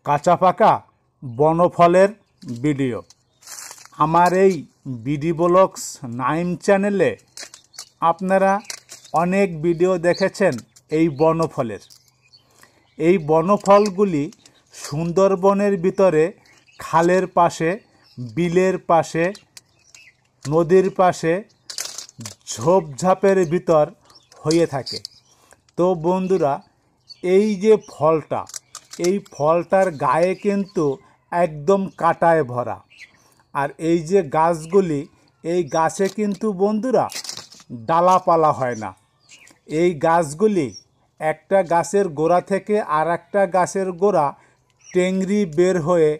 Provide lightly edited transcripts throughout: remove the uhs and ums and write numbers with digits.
কাঁচা পাকা বনফলের ভিডিও। আমার এই বিডি ব্লগস নাইম চ্যানেলে আপনারা অনেক ভিডিও দেখেছেন এই বনফলের। এই বনফলগুলি সুন্দরবনের ভিতরে খালের পাশে, বিলের পাশে, নদীর পাশে, ঝোপঝাপের ভিতর হয়ে থাকে। তো বন্ধুরা, এই যে ফলটা, এই ফলটার গায়ে কিন্তু একদম কাঁটায় ভরা। আর এই যে গাছগুলি, এই গাছে কিন্তু বন্ধুরা ডালাপালা হয় না। এই গাছগুলি একটা গাছের গোড়া থেকে আর একটা গাছের গোড়া টেংরি বের হয়ে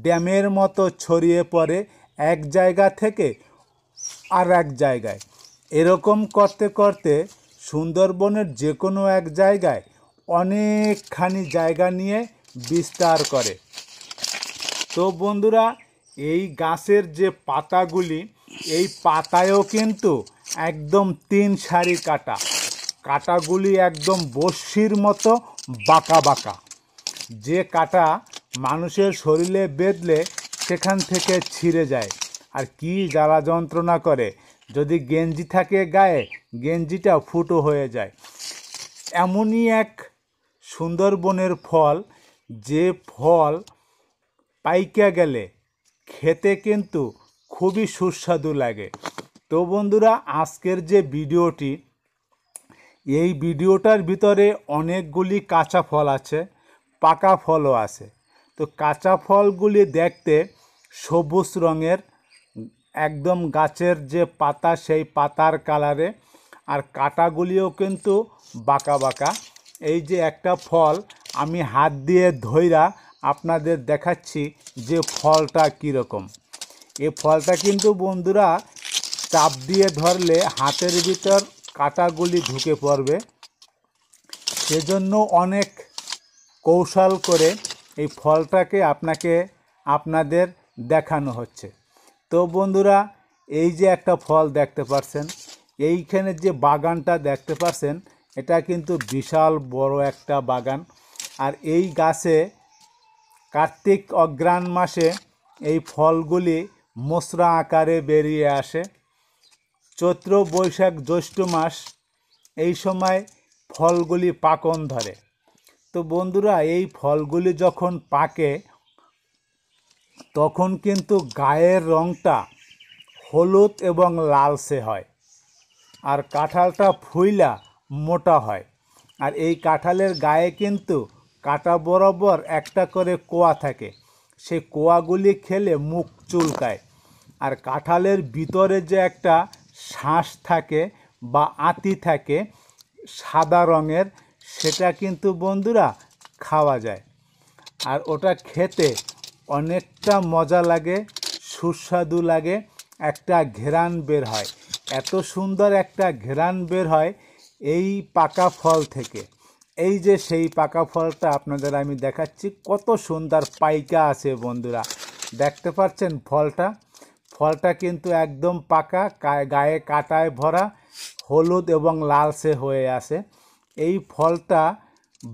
ড্যামের মতো ছড়িয়ে পড়ে এক জায়গা থেকে আর এক জায়গায়। এরকম করতে করতে সুন্দরবনের যে কোনো এক জায়গায় অনেকখানি জায়গা নিয়ে বিস্তার করে। তো বন্ধুরা, এই গাছের যে পাতাগুলি, এই পাতায়ও কিন্তু একদম 3 সারি কাটা। কাটাগুলি একদম বড়শির মতো বাঁকা বাঁকা। যে কাটা মানুষের শরীরে বেঁধলে সেখান থেকে ছিঁড়ে যায়। আর কি জ্বালা যন্ত্রণা করে, যদি গেঞ্জি থাকে গায়ে, গেঞ্জিটা ফুটো হয়ে যায়। এমনই এক সুন্দরবনের ফল, যে ফল পাইকা গেলে খেতে কিন্তু খুবই সুস্বাদু লাগে। তো বন্ধুরা, আজকের যে ভিডিওটি, এই ভিডিওটার ভিতরে অনেকগুলি কাঁচা ফল আছে, পাকা ফলও আছে। তো কাঁচা ফলগুলি দেখতে সবুজ রঙের, একদম গাছের যে পাতা সেই পাতার কালারে। আর কাঁটাগুলিও কিন্তু বাঁকা বাঁকা। এই যে একটা ফল আমি হাত দিয়ে ধইরা আপনাদের দেখাচ্ছি যে ফলটা কীরকম। এই ফলটা কিন্তু বন্ধুরা চাপ দিয়ে ধরলে হাতের ভিতর কাঁটাগুলি ঢুকে পড়বে। সেজন্য অনেক কৌশল করে এই ফলটাকে আপনাদের দেখানো হচ্ছে। তো বন্ধুরা, এই যে একটা ফল দেখতে পাচ্ছেন, এইখানে যে বাগানটা দেখতে পাচ্ছেন, এটা কিন্তু বিশাল বড় একটা বাগান। আর এই গাছে কার্তিক অগ্রহায়ণ মাসে এই ফলগুলি মোচড়া আকারে বেরিয়ে আসে। চৈত্র, বৈশাখ, জ্যৈষ্ঠ মাস এই সময় ফলগুলি পাকন ধরে। তো বন্ধুরা, এই ফলগুলি যখন পাকে তখন কিন্তু গায়ের রঙটা হলুদ এবং লালচে হয়। আর কাঁঠালটা ফুইলা মোটা হয়। আর এই কাঁঠালের গায়ে কিন্তু কাঁটা বরাবর একটা করে কোয়া থাকে। সেই কোয়াগুলি খেলে মুখ চুলকায়। আর কাঁঠালের ভিতরে যে একটা শাঁস থাকে বা আঁতি থাকে সাদা রঙের, সেটা কিন্তু বন্ধুরা খাওয়া যায়। আর ওটা খেতে অনেকটা মজা লাগে, সুস্বাদু লাগে, একটা ঘ্রাণ বের হয়। এত সুন্দর একটা ঘ্রাণ বের হয় এই পাকা ফল থেকে। এই যে সেই পাকা ফলটা আপনাদের আমি দেখাচ্ছি, কত সুন্দর পাইকা আছে বন্ধুরা। দেখতে পাচ্ছেন ফলটা কিন্তু একদম পাকা, গায়ে কাঁটায় ভরা, হলুদ এবং লালচে হয়ে আসে। এই ফলটা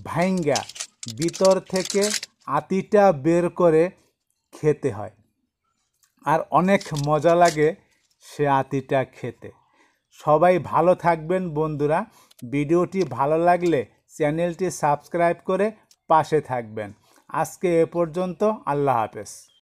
ভাঙ্গা ভিতর থেকে আঁতিটা বের করে খেতে হয়। আর অনেক মজা লাগে সে আঁতিটা খেতে। সবাই ভালো থাকবেন বন্ধুরা। ভিডিওটি ভালো লাগলে চ্যানেলটি সাবস্ক্রাইব করে পাশে থাকবেন। আজকে এ পর্যন্ত। আল্লাহ হাফেজ।